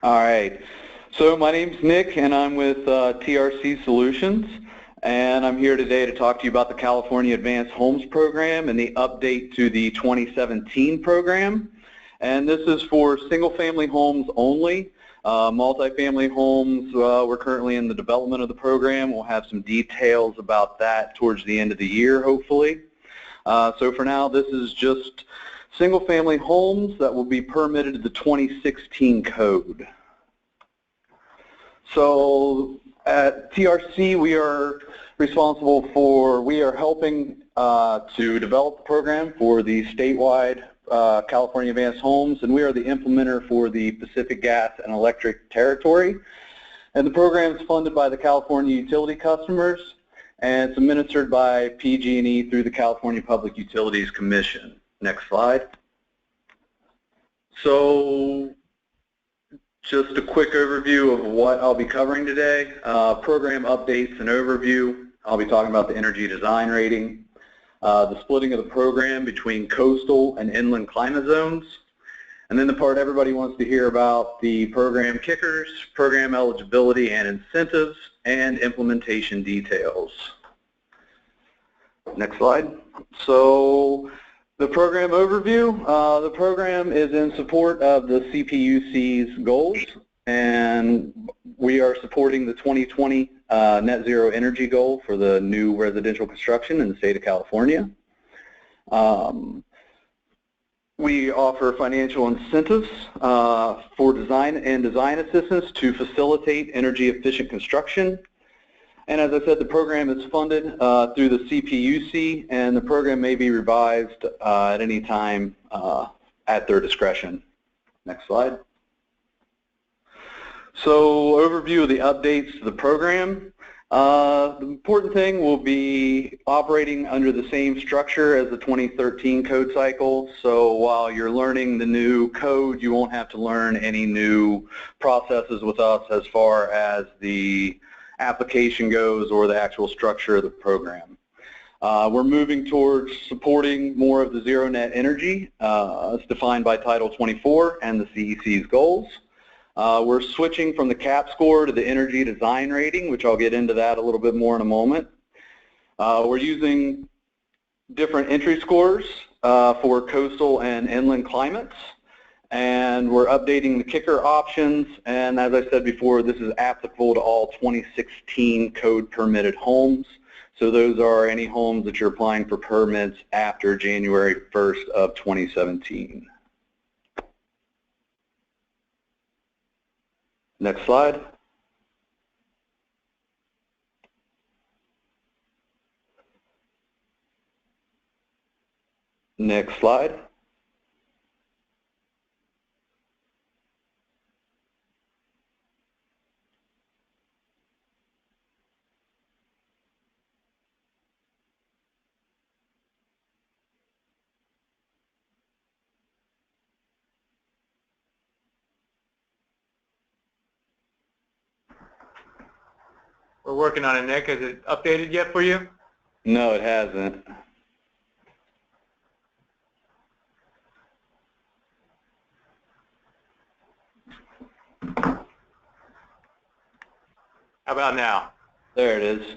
All right. So my name's Nick, and I'm with TRC Solutions, and I'm here today to talk to you about the California Advanced Homes Program and the update to the 2017 program. And this is for single-family homes only. Multifamily homes, we're currently in the development of the program. We'll have some details about that towards the end of the year, hopefully. So for now, this is just single-family homes that will be permitted to the 2016 code. So at TRC, we are responsible for, we are helping to develop the program for the statewide California Advanced Homes, and we are the implementer for the Pacific Gas and Electric territory. And the program is funded by the California utility customers, and it's administered by PG&E through the California Public Utilities Commission. Next slide. So just a quick overview of what I'll be covering today. Program updates and overview. I'll be talking about the energy design rating, the splitting of the program between coastal and inland climate zones, and then the part everybody wants to hear about, the program kickers, program eligibility and incentives, and implementation details. Next slide. So the program overview, the program is in support of the CPUC's goals, and we are supporting the 2020 net zero energy goal for the new residential construction in the state of California. We offer financial incentives for design and design assistance to facilitate energy efficient construction. And as I said, the program is funded through the CPUC, and the program may be revised at any time at their discretion. Next slide. So overview of the updates to the program. The important thing will be operating under the same structure as the 2013 code cycle. So while you're learning the new code, you won't have to learn any new processes with us as far as the application goes or the actual structure of the program. We're moving towards supporting more of the zero net energy as defined by Title 24 and the CEC's goals. We're switching from the CAP score to the energy design rating, which I'll get into that a little bit more in a moment. We're using different entry scores for coastal and inland climates. And we're updating the kicker options, and as I said before, this is applicable to all 2016 code permitted homes. So those are any homes that you're applying for permits after January 1st of 2017. Next slide. Next slide. We're working on it, Nick. Has it updated yet for you? No, it hasn't. How about now? There it is.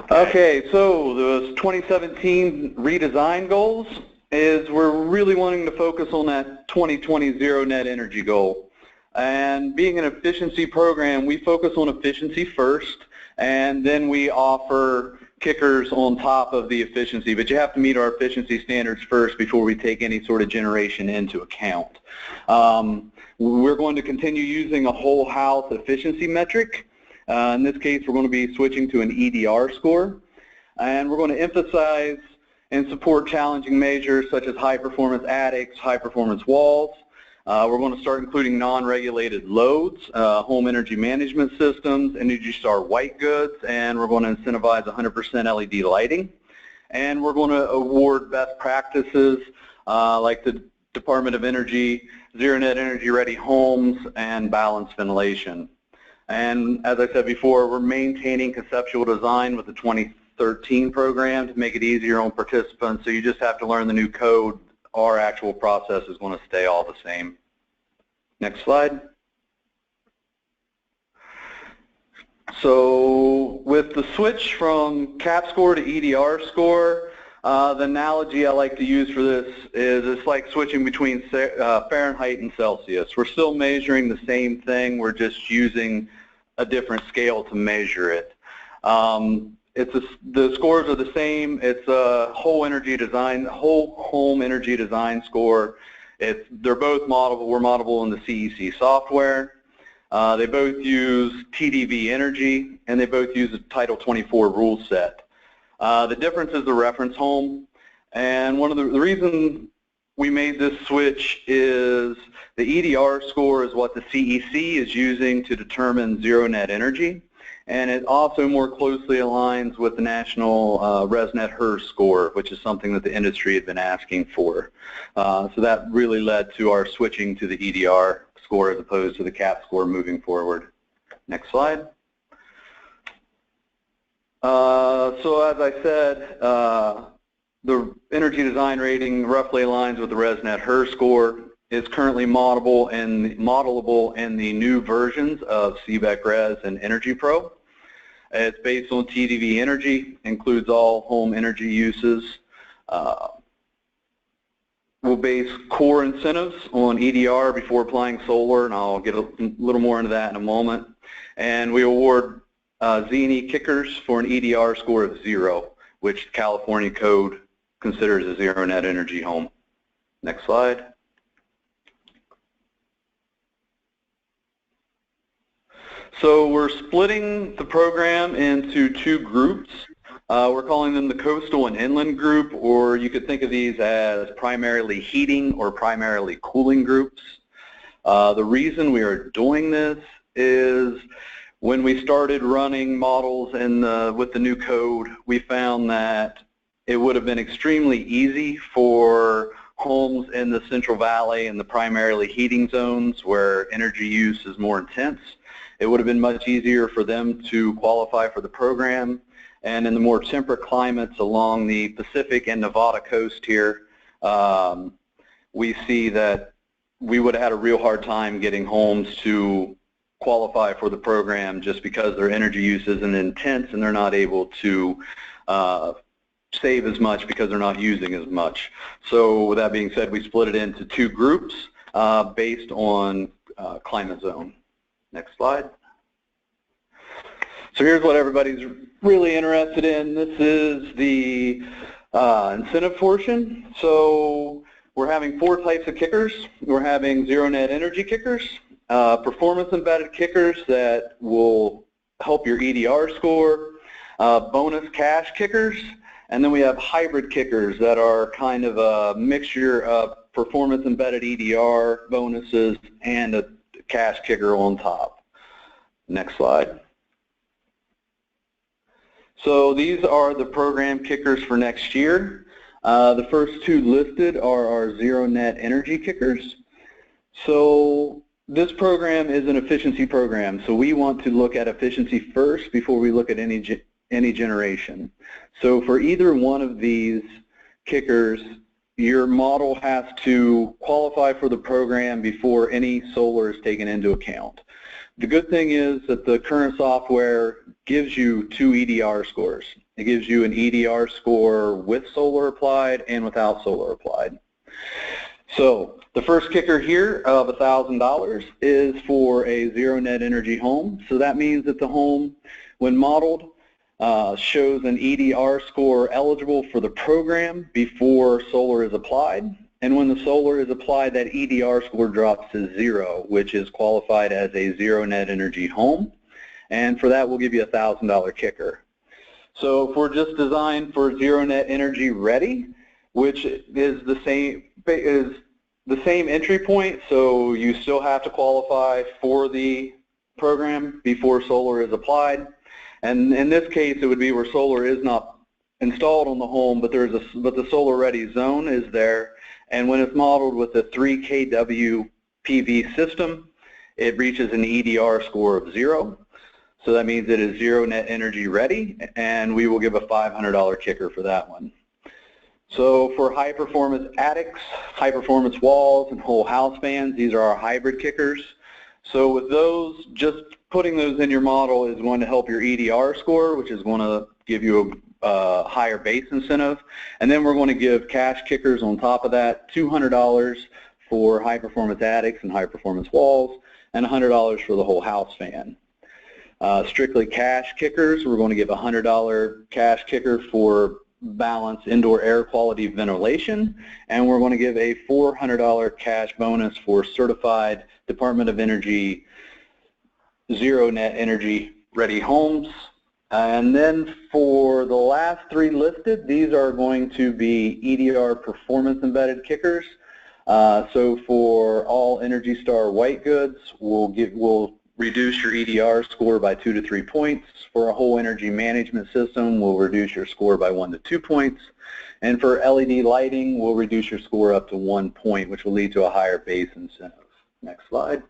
Okay, so those 2017 redesign goals is we're really wanting to focus on that 2020 zero net energy goal. And being an efficiency program, we focus on efficiency first, and then we offer kickers on top of the efficiency. But you have to meet our efficiency standards first before we take any sort of generation into account. We're going to continue using a whole house efficiency metric. In this case, we're going to be switching to an EDR score. And we're going to emphasize and support challenging measures such as high-performance attics, high-performance walls. We're going to start including non-regulated loads, home energy management systems, Energy Star white goods, and we're going to incentivize 100% LED lighting. And we're going to award best practices like the Department of Energy, Zero Net Energy Ready Homes, and balanced ventilation. And as I said before, we're maintaining conceptual design with the 2013 program to make it easier on participants, so you just have to learn the new code. Our actual process is going to stay all the same. Next slide. So with the switch from CAP score to EDR score, the analogy I like to use for this is it's like switching between Fahrenheit and Celsius. We're still measuring the same thing, we're just using a different scale to measure it. The scores are the same. It's a whole home energy design score. They're both modelable. We're modelable in the CEC software. They both use TDV energy, and they both use a Title 24 rule set. The difference is the reference home, and one of the reason we made this switch is the EDR score is what the CEC is using to determine zero net energy, and it also more closely aligns with the national ResNet HERS score, which is something that the industry had been asking for. So that really led to our switching to the EDR score as opposed to the CAP score moving forward. Next slide. So as I said, the energy design rating roughly aligns with the ResNet HERS score. It's currently modelable in the new versions of CBEC Res and Energy Pro. It's based on TDV energy, includes all home energy uses. We'll base core incentives on EDR before applying solar, and I'll get a little more into that in a moment. And we award Z&E kickers for an EDR score of 0, which California code considers a zero net energy home. Next slide. So we're splitting the program into 2 groups. We're calling them the coastal and inland group, or you could think of these as primarily heating or primarily cooling groups. The reason we are doing this is when we started running models with the new code, we found that it would have been extremely easy for homes in the Central Valley and the primarily heating zones where energy use is more intense. It would have been much easier for them to qualify for the program. And in the more temperate climates along the Pacific and Nevada coast here, we see that we would have had a real hard time getting homes to qualify for the program just because their energy use isn't intense and they're not able to save as much because they're not using as much. So with that being said, we split it into 2 groups based on climate zone. Next slide. So here's what everybody's really interested in. This is the incentive portion. So we're having 4 types of kickers. We're having zero net energy kickers, performance embedded kickers that will help your EDR score, bonus cash kickers, and then we have hybrid kickers that are kind of a mixture of performance embedded EDR bonuses and a cash kicker on top. Next slide. So these are the program kickers for next year. The first 2 listed are our zero net energy kickers. So this program is an efficiency program, so we want to look at efficiency first before we look at any generation. So for either one of these kickers, your model has to qualify for the program before any solar is taken into account. The good thing is that the current software gives you 2 EDR scores. It gives you an EDR score with solar applied and without solar applied. So the first kicker here of $1,000 is for a zero net energy home. So that means that the home, when modeled, shows an EDR score eligible for the program before solar is applied. And when the solar is applied, that EDR score drops to 0, which is qualified as a zero net energy home. And for that, we'll give you a $1,000 kicker. So if we're just designed for zero net energy ready, which is the same entry point, so you still have to qualify for the program before solar is applied. And in this case, it would be where solar is not installed on the home, but the solar ready zone is there. And when it's modeled with a 3 kW PV system, it reaches an EDR score of 0. So that means it is zero net energy ready, and we will give a $500 kicker for that one. So for high performance attics, high performance walls, and whole house fans, these are our hybrid kickers. So with those, just putting those in your model is going to help your EDR score, which is going to give you a higher base incentive. And then we're going to give cash kickers on top of that, $200 for high performance attics and high performance walls, and $100 for the whole house fan. Strictly cash kickers, we're going to give a $100 cash kicker for balanced indoor air quality ventilation, and we're going to give a $400 cash bonus for certified Department of Energy zero net energy ready homes. And then for the last three listed, these are going to be EDR performance embedded kickers. So for all Energy Star white goods, we'll reduce your EDR score by 2 to 3 points. For a whole energy management system, we'll reduce your score by 1 to 2 points. And for LED lighting, we'll reduce your score up to 1 point, which will lead to a higher base incentive. Next slide.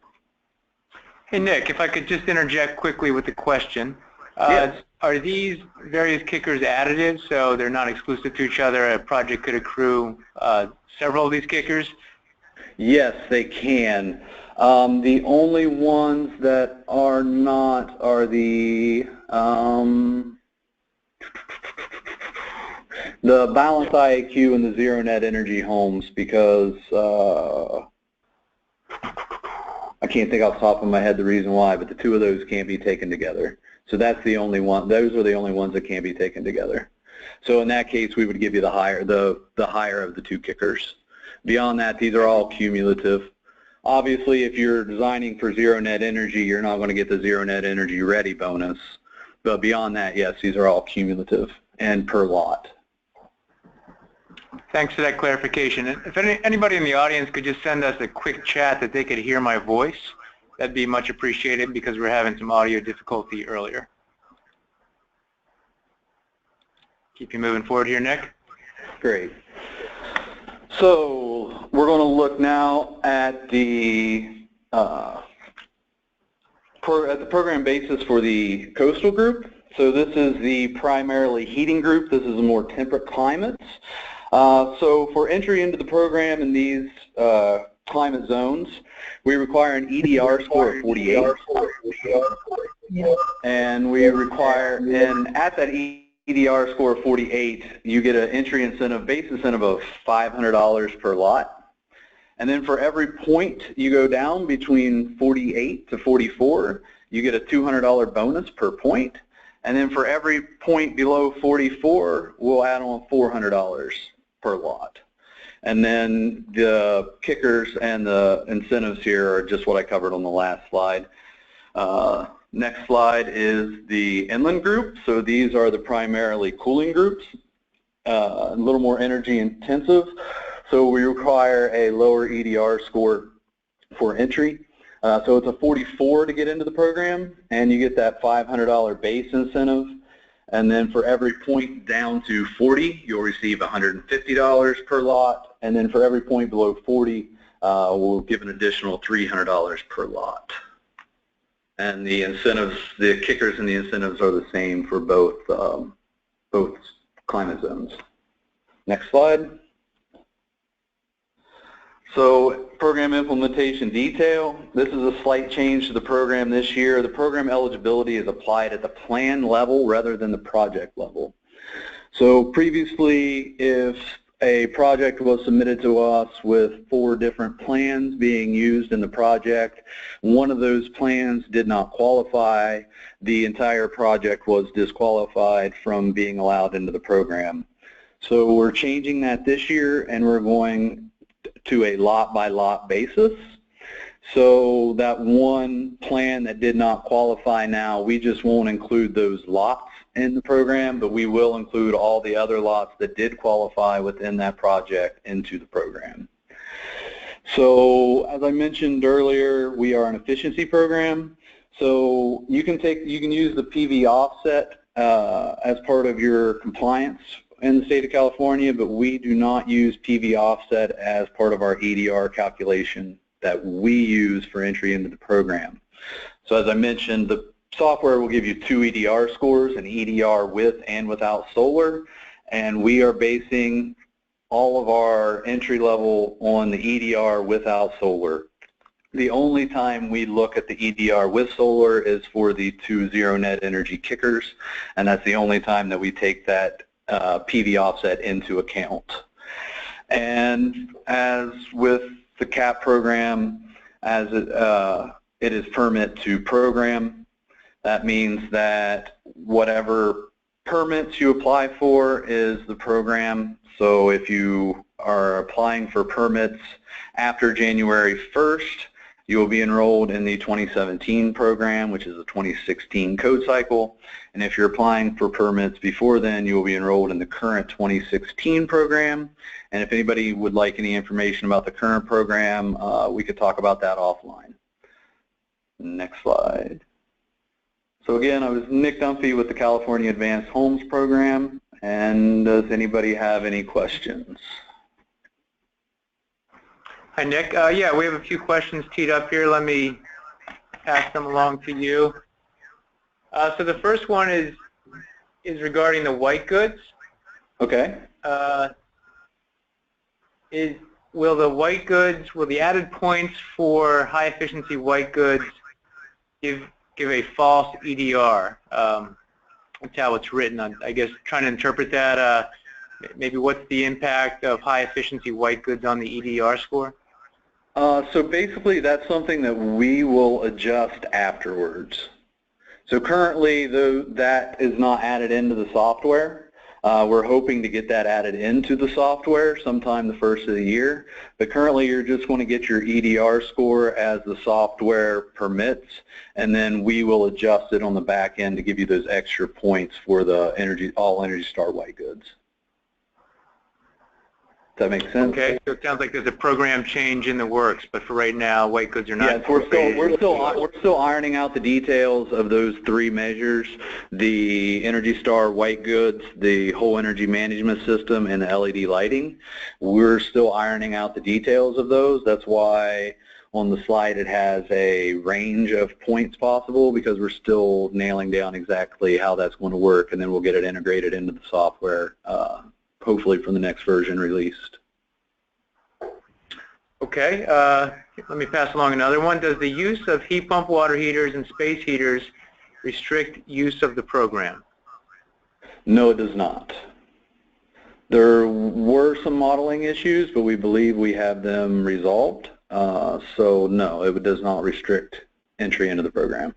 Hey, Nick, if I could just interject quickly with a question. Yes. Are these various kickers additive, so they're not exclusive to each other? A project could accrue several of these kickers? Yes, they can. The only ones that are not are the balanced IAQ and the zero net energy homes, because I can't think off the top of my head the reason why, but the two of those can't be taken together. So that's the only one. Those are the only ones that can't be taken together. So in that case, we would give you the higher of the two kickers. Beyond that, these are all cumulative. Obviously, if you're designing for zero net energy, you're not going to get the zero net energy ready bonus. But beyond that, yes, these are all cumulative and per lot. Thanks for that clarification. If anybody in the audience could just send us a quick chat that they could hear my voice, that'd be much appreciated, because we're having some audio difficulty earlier. Keep you moving forward here, Nick. Great. So we're going to look now at the program basis for the coastal group. So this is the primarily heating group. This is a more temperate climates. So for entry into the program in these climate zones, we require an EDR score of 48, and we require, and at that EDR score of 48, you get an entry incentive, base incentive of $500 per lot. And then for every point you go down between 48 to 44, you get a $200 bonus per point. And then for every point below 44, we'll add on $400 per lot. And then the kickers and the incentives here are just what I covered on the last slide. Next slide is the inland group. So these are the primarily cooling groups, a little more energy intensive. So we require a lower EDR score for entry. So it's a 44 to get into the program, and you get that $500 base incentive. And then for every point down to 40, you'll receive $150 per lot. And then for every point below 40, we'll give an additional $300 per lot. And the incentives, the kickers and the incentives are the same for both climate zones. Next slide. So program implementation detail. This is a slight change to the program this year. The program eligibility is applied at the plan level rather than the project level. So previously, if a project was submitted to us with 4 different plans being used in the project, one of those plans did not qualify, the entire project was disqualified from being allowed into the program. So we're changing that this year, and we're going to a lot-by-lot basis. So that one plan that did not qualify now, we just won't include those lots in the program, but we will include all the other lots that did qualify within that project into the program. So as I mentioned earlier, we are an efficiency program. So you can use the PV offset as part of your compliance in the state of California, but we do not use PV offset as part of our EDR calculation that we use for entry into the program. So as I mentioned, the software will give you 2 EDR scores, an EDR with and without solar, and we are basing all of our entry level on the EDR without solar The only time we look at the EDR with solar is for the 2 zero net energy kickers, and that's the only time that we take that PV offset into account. And as with the CAP program, as it is permit to program, that means that whatever permits you apply for is the program. So if you are applying for permits after January 1st, you will be enrolled in the 2017 program, which is a 2016 code cycle. And if you're applying for permits before then, you will be enrolled in the current 2016 program. And if anybody would like any information about the current program, we could talk about that offline. Next slide. So again, I was Nic Dunfee with the California Advanced Homes Program. And does anybody have any questions? Hi, Nick. Yeah, we have a few questions teed up here. Let me pass them along to you. So the first one is regarding the white goods. Okay. Will the added points for high efficiency white goods give a false EDR? That's how it's written. I guess trying to interpret that. Maybe what's the impact of high efficiency white goods on the EDR score? So basically that's something that we will adjust afterwards. So currently that is not added into the software. We're hoping to get that added into the software sometime the first of the year. But currently you're just going to get your EDR score as the software permits, and then we will adjust it on the back end to give you those extra points for the all Energy Star white goods. Does that make sense? Okay, so it sounds like there's a program change in the works, but for right now, white goods are not. Yes, we're still ironing out the details of those three measures: the Energy Star white goods, the whole energy management system, and the LED lighting. We're still ironing out the details of those. That's why on the slide it has a range of points possible, because we're still nailing down exactly how that's going to work, and then we'll get it integrated into the software. Hopefully from the next version released. Okay, let me pass along another one. Does the use of heat pump water heaters and space heaters restrict use of the program? No, it does not. There were some modeling issues, but we believe we have them resolved. So no, it does not restrict entry into the program.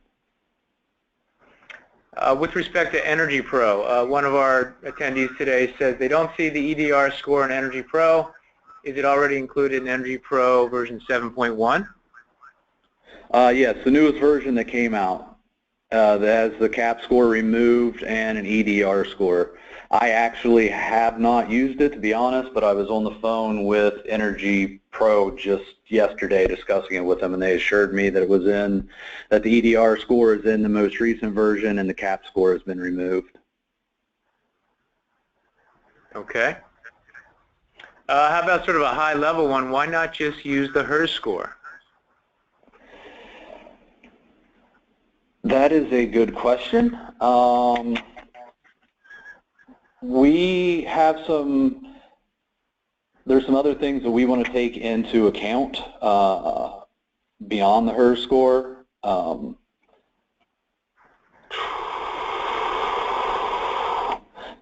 With respect to Energy Pro, one of our attendees today says they don't see the EDR score in Energy Pro. Is it already included in Energy Pro version 7.1? Yes, the newest version that came out that has the CAP score removed and an EDR score. I actually have not used it, to be honest, but I was on the phone with Energy Pro just yesterday discussing it with them, and they assured me that it was that the EDR score is in the most recent version and the CAP score has been removed. Okay. How about sort of a high-level one? Why not just use the HERS score? That is a good question. We have there's some other things that we want to take into account beyond the HERS score.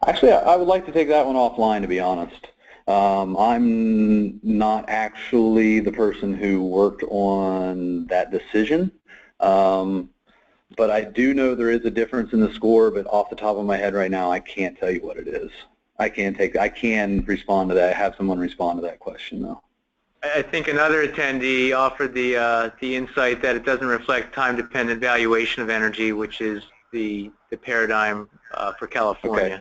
Actually, I would like to take that one offline, to be honest. I'm not actually the person who worked on that decision. But I do know there is a difference in the score, but off the top of my head right now, I can't tell you what it is. I can respond to that, have someone respond to that question, though. I think another attendee offered the insight that it doesn't reflect time-dependent valuation of energy, which is the paradigm for California. Okay.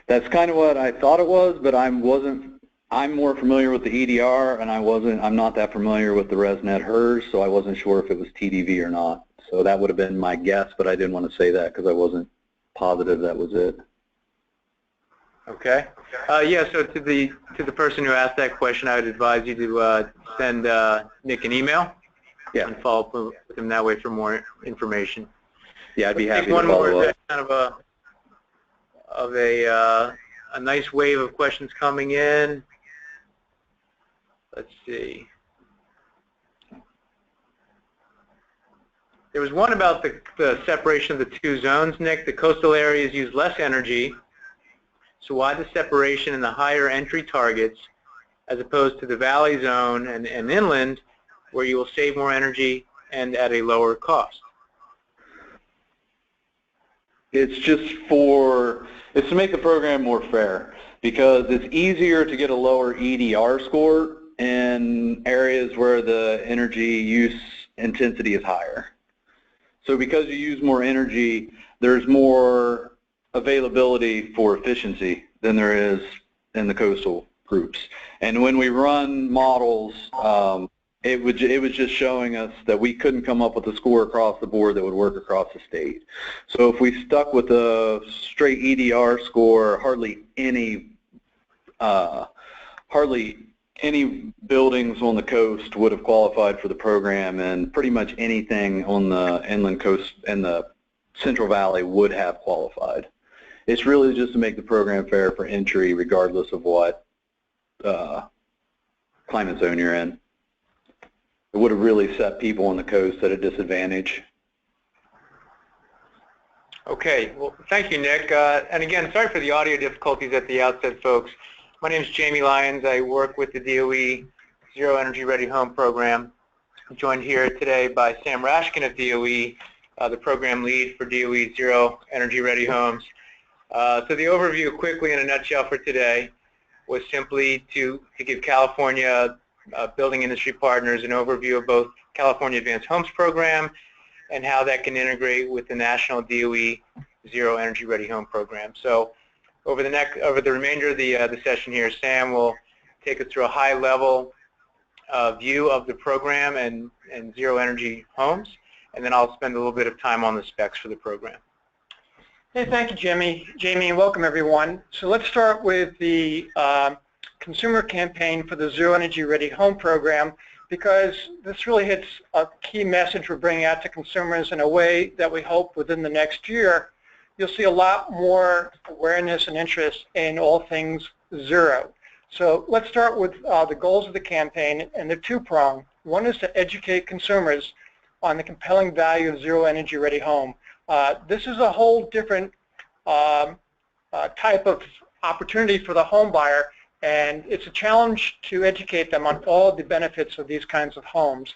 That's kind of what I thought it was, but I'm more familiar with the EDR, and I'm not that familiar with the ResNet HERS, so I wasn't sure if it was TDV or not. So that would have been my guess, but I didn't want to say that because I wasn't positive that was it. Okay. Yeah. So to the person who asked that question, I would advise you to send Nick an email. Yeah. And follow up with him that way for more information. Yeah, I'd be happy to follow follow up. That's kind of a nice wave of questions coming in. Let's see. There was one about the separation of the two zones, Nick. The coastal areas use less energy, so why the separation in the higher entry targets as opposed to the valley zone and inland, where you will save more energy and at a lower cost? It's to make the program more fair, because it's easier to get a lower EDR score in areas where the energy use intensity is higher. So because you use more energy, there's more availability for efficiency than there is in the coastal groups. And when we run models, it was just showing us that we couldn't come up with a score across the board that would work across the state. So if we stuck with a straight EDR score, hardly any buildings on the coast would have qualified for the program, and pretty much anything on the inland coast and the Central Valley would have qualified. It's really just to make the program fair for entry regardless of what climate zone you're in. It would have really set people on the coast at a disadvantage. Okay, well, thank you, Nick. And again, sorry for the audio difficulties at the outset, folks. My name is Jamie Lyons. I work with the DOE Zero Energy Ready Home program. I'm joined here today by Sam Rashkin of DOE, the program lead for DOE Zero Energy Ready Homes. So the overview quickly in a nutshell for today was simply to give California building industry partners an overview of both California Advanced Homes program and how that can integrate with the national DOE Zero Energy Ready Home program. So over the remainder of the session here, Sam will take us through a high-level view of the program and zero energy homes, and then I'll spend a little bit of time on the specs for the program. Hey, thank you, Jamie, and welcome everyone. So let's start with the consumer campaign for the Zero Energy Ready Home program, because this really hits a key message we're bringing out to consumers in a way that we hope within the next year you'll see a lot more awareness and interest in all things zero. So let's start with the goals of the campaign, and they're two-pronged. One is to educate consumers on the compelling value of Zero Energy Ready Home. This is a whole different type of opportunity for the home buyer, and it's a challenge to educate them on all the benefits of these kinds of homes.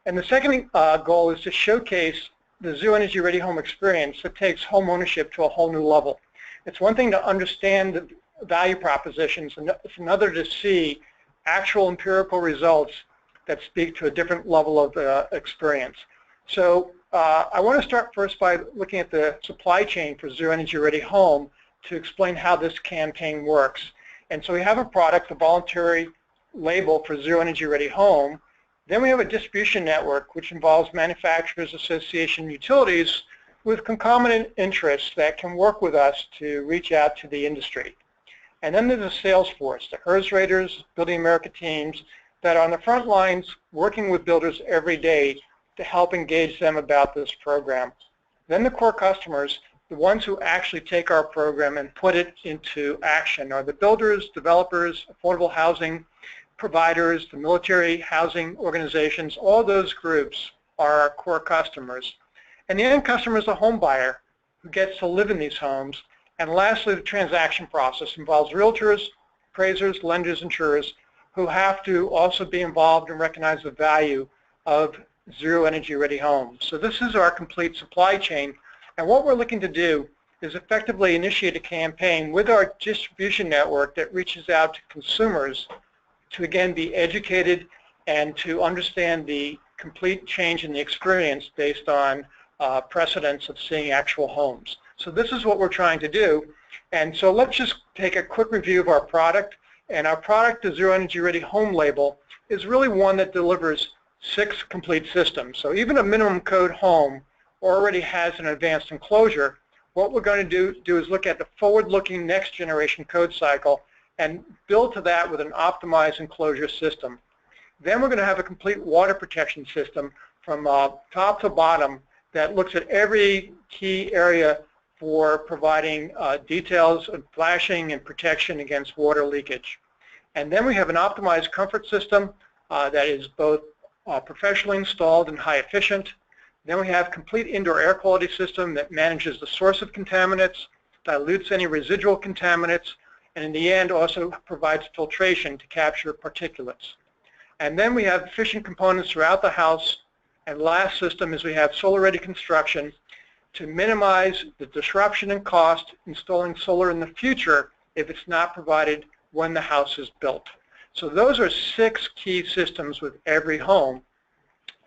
And the second goal is to showcase the Zero Energy Ready Home experience that takes home ownership to a whole new level. It's one thing to understand the value propositions, and it's another to see actual empirical results that speak to a different level of experience. So I want to start first by looking at the supply chain for Zero Energy Ready Home to explain how this campaign works. And so we have a product, the voluntary label for Zero Energy Ready Home. Then we have a distribution network, which involves manufacturers, association, utilities with concomitant interests that can work with us to reach out to the industry. And then there's a sales force, the HERS raters, Building America teams, that are on the front lines working with builders every day to help engage them about this program. Then the core customers, the ones who actually take our program and put it into action, are the builders, developers, affordable housing providers, the military housing organizations. All those groups are our core customers. And the end customer is a home buyer who gets to live in these homes. And lastly, the transaction process involves realtors, appraisers, lenders, insurers, who have to also be involved and recognize the value of Zero Energy Ready Homes. So this is our complete supply chain. And what we're looking to do is effectively initiate a campaign with our distribution network that reaches out to consumers to, again, be educated and to understand the complete change in the experience based on precedents of seeing actual homes. So this is what we're trying to do. And so let's just take a quick review of our product. And our product, the Zero Energy Ready Home label, is really one that delivers 6 complete systems. So even a minimum code home already has an advanced enclosure. What we're going to do is look at the forward-looking next generation code cycle and build to that with an optimized enclosure system. Then we're going to have a complete water protection system from top to bottom that looks at every key area for providing details of flashing and protection against water leakage. And then we have an optimized comfort system that is both professionally installed and high efficient. Then we have complete indoor air quality system that manages the source of contaminants, dilutes any residual contaminants, and in the end also provides filtration to capture particulates. And then we have efficient components throughout the house. And last system is we have solar-ready construction to minimize the disruption and cost installing solar in the future if it's not provided when the house is built. So those are 6 key systems with every home.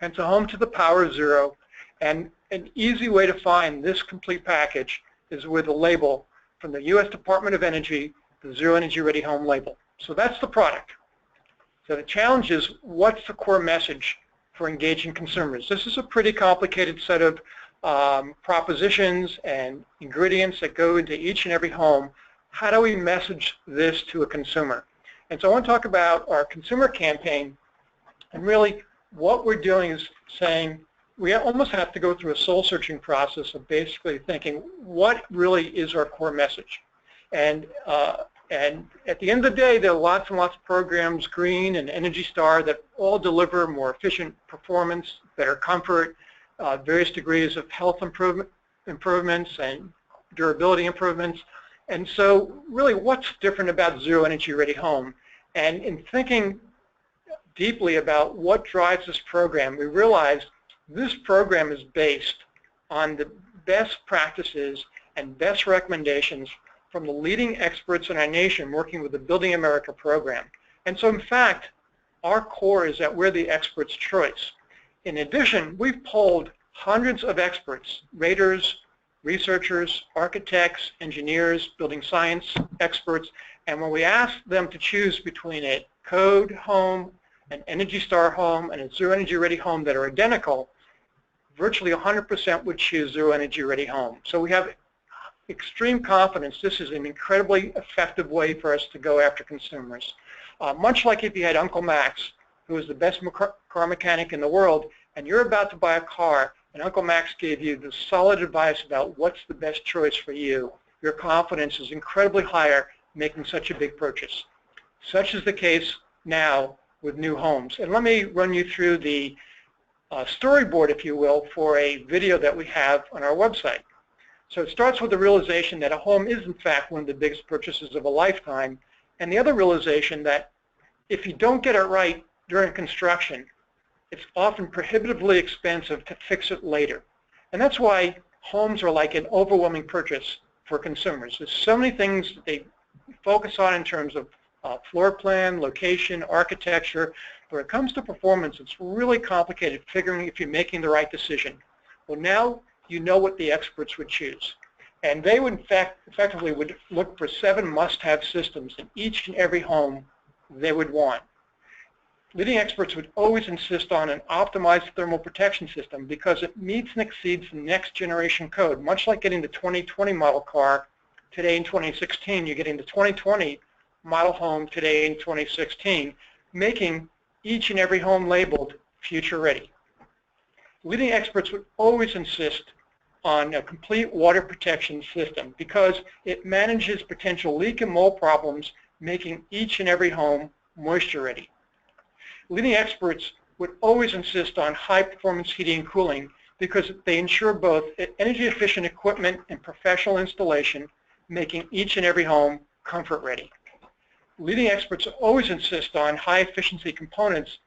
And it's a home to the power of zero. And an easy way to find this complete package is with a label from the U.S. Department of Energy, the Zero Energy Ready Home label. So that's the product. So the challenge is, what's the core message for engaging consumers? This is a pretty complicated set of propositions and ingredients that go into each and every home. How do we message this to a consumer? And so I want to talk about our consumer campaign, and really what we're doing is saying we almost have to go through a soul-searching process of basically thinking, what really is our core message? And at the end of the day, there are lots and lots of programs, Green and Energy Star, that all deliver more efficient performance, better comfort, various degrees of health improvements and durability improvements. And so really, what's different about Zero Energy Ready Home? And in thinking deeply about what drives this program, we realized this program is based on the best practices and best recommendations from the leading experts in our nation working with the Building America program. And so in fact, our core is that we're the expert's choice. In addition, we've polled hundreds of experts, raters, researchers, architects, engineers, building science experts, and when we asked them to choose between a code home, an Energy Star home, and a Zero Energy Ready home that are identical, virtually 100% would choose Zero Energy Ready home. So we have extreme confidence this is an incredibly effective way for us to go after consumers. Much like if you had Uncle Max, who is the best car mechanic in the world, and you're about to buy a car, and Uncle Max gave you the solid advice about what's the best choice for you, your confidence is incredibly higher making such a big purchase. Such is the case now with new homes. And let me run you through the storyboard, if you will, for a video that we have on our website. So it starts with the realization that a home is in fact one of the biggest purchases of a lifetime, and the other realization that if you don't get it right during construction, it's often prohibitively expensive to fix it later. And that's why homes are like an overwhelming purchase for consumers. There's so many things that they focus on in terms of floor plan, location, architecture. But when it comes to performance, it's really complicated figuring if you're making the right decision. Well, now you know what the experts would choose. And they would, in fact, effectively would look for 7 must-have systems in each and every home they would want. Leading experts would always insist on an optimized thermal protection system because it meets and exceeds the next generation code. Much like getting the 2020 model car today in 2016, you're getting the 2020 model home today in 2016, making each and every home labeled future ready. Leading experts would always insist on a complete water protection system because it manages potential leak and mold problems, making each and every home moisture ready. Leading experts would always insist on high performance heating and cooling because they ensure both energy efficient equipment and professional installation, making each and every home comfort ready. Leading experts always insist on high efficiency components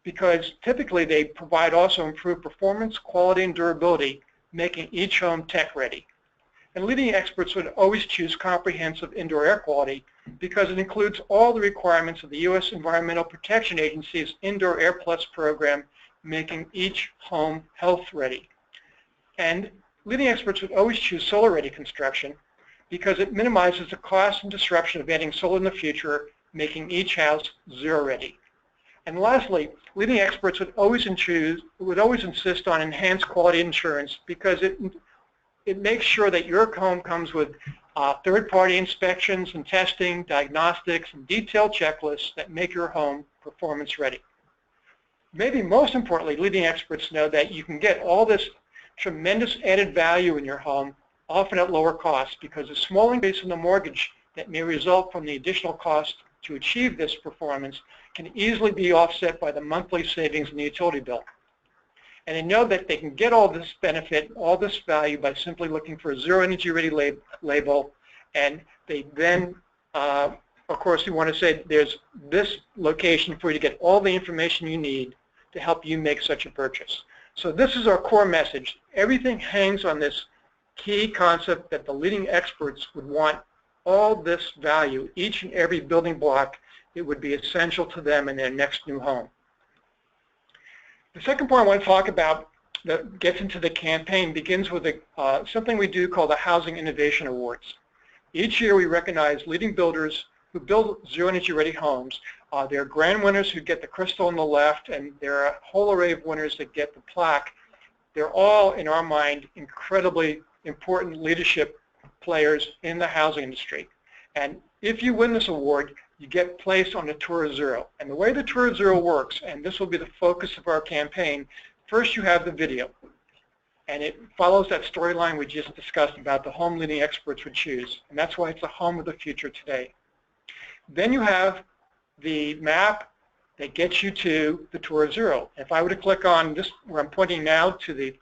because typically they provide also improved performance, quality, and durability, making each home tech ready. And leading experts would always choose comprehensive indoor air quality because it includes all the requirements of the U.S. Environmental Protection Agency's Indoor Air Plus program, making each home health ready. And leading experts would always choose solar ready construction because it minimizes the cost and disruption of adding solar in the future, making each house zero ready. And lastly, leading experts would always insist on enhanced quality insurance because it makes sure that your home comes with third-party inspections and testing, diagnostics, and detailed checklists that make your home performance ready. Maybe most importantly, leading experts know that you can get all this tremendous added value in your home, often at lower cost, because a small increase in the mortgage that may result from the additional cost to achieve this performance can easily be offset by the monthly savings in the utility bill. And they know that they can get all this benefit, all this value by simply looking for a Zero Energy Ready label. And they then, of course, you want to say there's this location for you to get all the information you need to help you make such a purchase. So this is our core message. Everything hangs on this key concept that the leading experts would want all this value, each and every building block. It would be essential to them in their next new home. The second point I want to talk about that gets into the campaign begins with something we do called the Housing Innovation Awards. Each year we recognize leading builders who build Zero Energy Ready homes. There are grand winners who get the crystal on the left, and there are a whole array of winners that get the plaque. They're all, in our mind, incredibly important leadership players in the housing industry. And if you win this award, you get placed on the Tour of Zero. And the way the Tour of Zero works, and this will be the focus of our campaign, first you have the video. And it follows that storyline we just discussed about the home leading experts would choose. And that's why it's the home of the future today. Then you have the map that gets you to the Tour of Zero. If I were to click on this, where I'm pointing now to the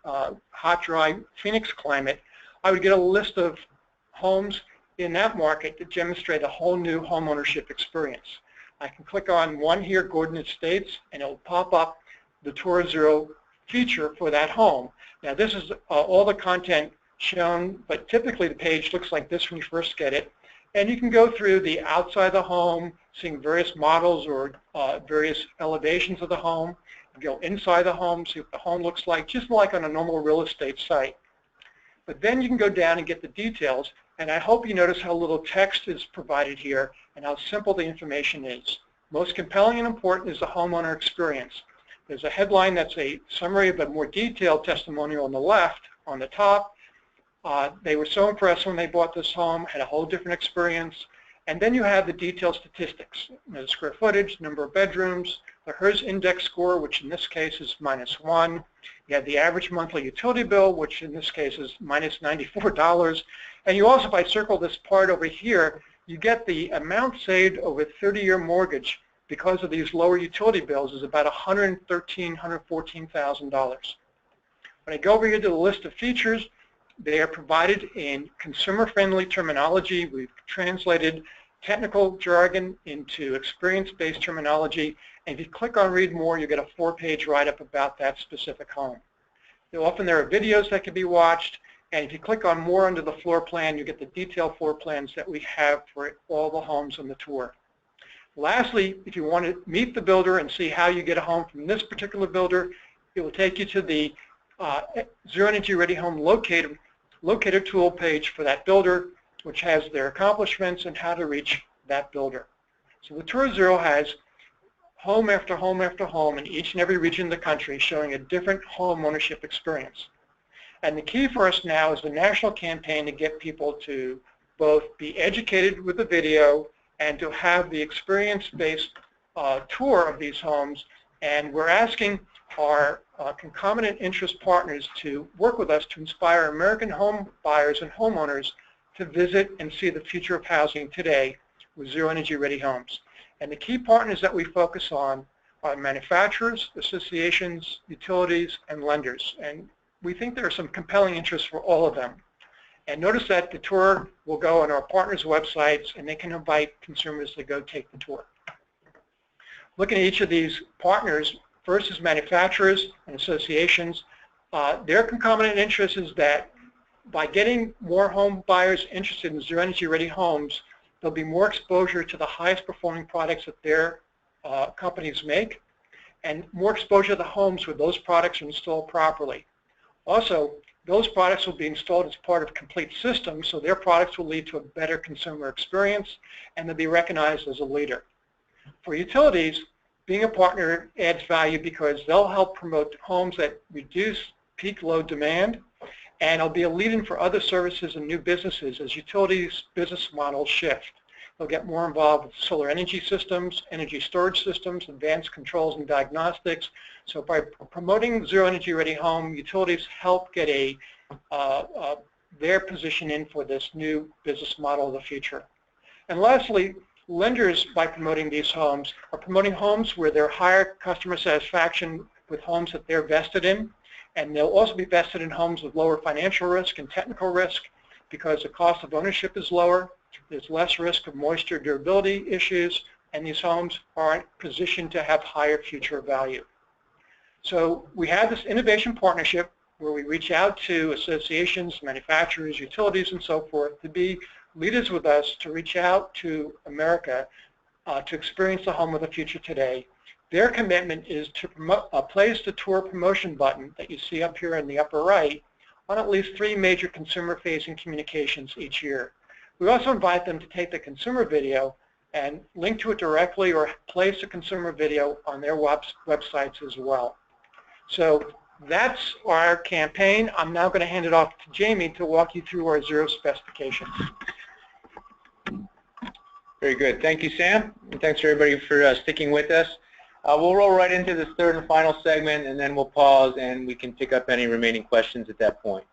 hot, dry Phoenix climate, I would get a list of homes in that market to demonstrate a whole new home ownership experience. I can click on one here, Gordon Estates, and it will pop up the Tour of Zero feature for that home. Now this is all the content shown, but typically the page looks like this when you first get it. And you can go through the outside of the home, seeing various models or various elevations of the home. You go inside the home, see what the home looks like, just like on a normal real estate site. But then you can go down and get the details. And I hope you notice how little text is provided here and how simple the information is. Most compelling and important is the homeowner experience. There's a headline that's a summary of a more detailed testimonial on the left. On the top, they were so impressed when they bought this home, had a whole different experience. And then you have the detailed statistics, the square footage, number of bedrooms, the HERS index score, which in this case is -1. You have the average monthly utility bill, which in this case is -$94. And you also, if I circle this part over here, you get the amount saved over a 30-year mortgage because of these lower utility bills is about $113,000, $114,000. When I go over here to the list of features, they are provided in consumer-friendly terminology. We've translated technical jargon into experience-based terminology. And if you click on Read More, you get a 4-page write-up about that specific home. Often there are videos that can be watched. And if you click on More under the floor plan, you get the detailed floor plans that we have for all the homes on the tour. Lastly, if you want to meet the builder and see how you get a home from this particular builder, it will take you to the Zero Energy Ready Home Locator tool page for that builder, which has their accomplishments and how to reach that builder. So the Tour of Zero has home after home after home in each and every region of the country showing a different home ownership experience. And the key for us now is the national campaign to get people to both be educated with the video and to have the experience-based tour of these homes. And we're asking our concomitant interest partners to work with us to inspire American home buyers and homeowners to visit and see the future of housing today with Zero Energy Ready homes. And the key partners that we focus on are manufacturers, associations, utilities, and lenders. And we think there are some compelling interests for all of them. And notice that the tour will go on our partners' websites, and they can invite consumers to go take the tour. Looking at each of these partners, first is manufacturers and associations. Their concomitant interest is that by getting more home buyers interested in Zero Energy Ready homes, there'll be more exposure to the highest performing products that their companies make, and more exposure to the homes where those products are installed properly. Also, those products will be installed as part of complete systems, so their products will lead to a better consumer experience, and they'll be recognized as a leader. For utilities, being a partner adds value because they'll help promote homes that reduce peak load demand, and it'll be a lead-in for other services and new businesses as utilities' business models shift. They'll get more involved with solar energy systems, energy storage systems, advanced controls and diagnostics. So by promoting Zero Energy Ready home, utilities help get their position in for this new business model of the future. And lastly, lenders, by promoting these homes, are promoting homes where there are higher customer satisfaction with homes that they're vested in. And they'll also be vested in homes with lower financial risk and technical risk because the cost of ownership is lower, there's less risk of moisture durability issues, and these homes are positioned to have higher future value. So we have this innovation partnership where we reach out to associations, manufacturers, utilities, and so forth to be leaders with us to reach out to America to experience the home of the future today. Their commitment is to place the tour promotion button that you see up here in the upper right on at least 3 major consumer-facing communications each year. We also invite them to take the consumer video and link to it directly or place a consumer video on their websites as well. So that's our campaign. I'm now going to hand it off to Jamie to walk you through our zero specifications. Very good. Thank you, Sam. And thanks for everybody for sticking with us. We'll roll right into this third and final segment, and then we'll pause and we can pick up any remaining questions at that point.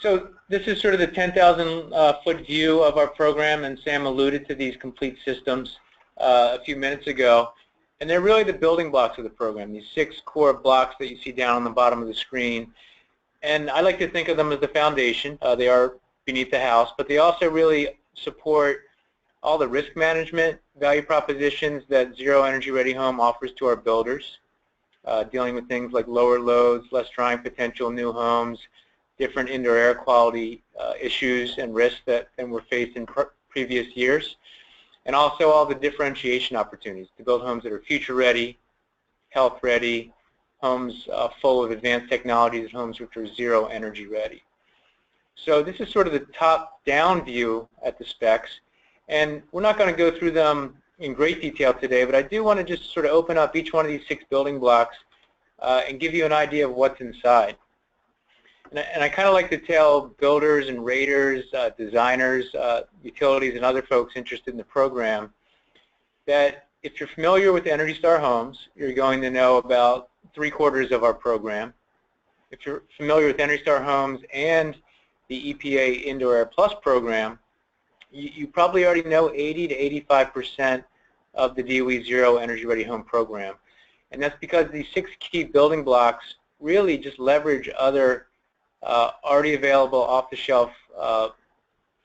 So this is sort of the 10,000-foot view of our program, and Sam alluded to these complete systems a few minutes ago. And they're really the building blocks of the program, these 6 core blocks that you see down on the bottom of the screen. And I like to think of them as the foundation. They are beneath the house, but they also really support all the risk management value propositions that Zero Energy Ready Home offers to our builders, dealing with things like lower loads, less drying potential new homes, different indoor air quality issues and risks that were faced in previous years, and also all the differentiation opportunities to build homes that are future ready, health ready, homes full of advanced technologies, homes which are zero energy ready. So this is sort of the top-down view at the specs, and we're not going to go through them in great detail today, but I do want to just sort of open up each one of these 6 building blocks and give you an idea of what's inside. And I kind of like to tell builders and raters, designers, utilities, and other folks interested in the program that if you're familiar with Energy Star Homes, you're going to know about 3/4 of our program. If you're familiar with Energy Star Homes and the EPA Indoor Air Plus program, you probably already know 80 to 85% of the DOE Zero Energy Ready Home program. And that's because these 6 key building blocks really just leverage other already available off-the-shelf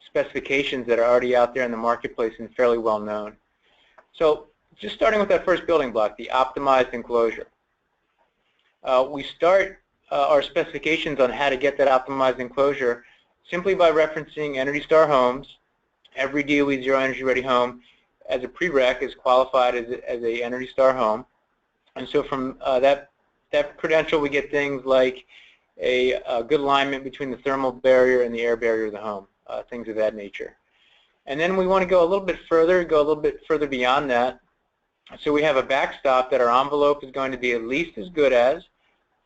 specifications that are already out there in the marketplace and fairly well known. So just starting with that first building block, the optimized enclosure. We start our specifications on how to get that optimized enclosure simply by referencing Energy Star Homes. Every DOE Zero Energy Ready Home as a prereq is qualified as a Energy Star home. And so from that credential we get things like a good alignment between the thermal barrier and the air barrier of the home, things of that nature. And then we want to go a little bit further beyond that. So we have a backstop that our envelope is going to be at least as good as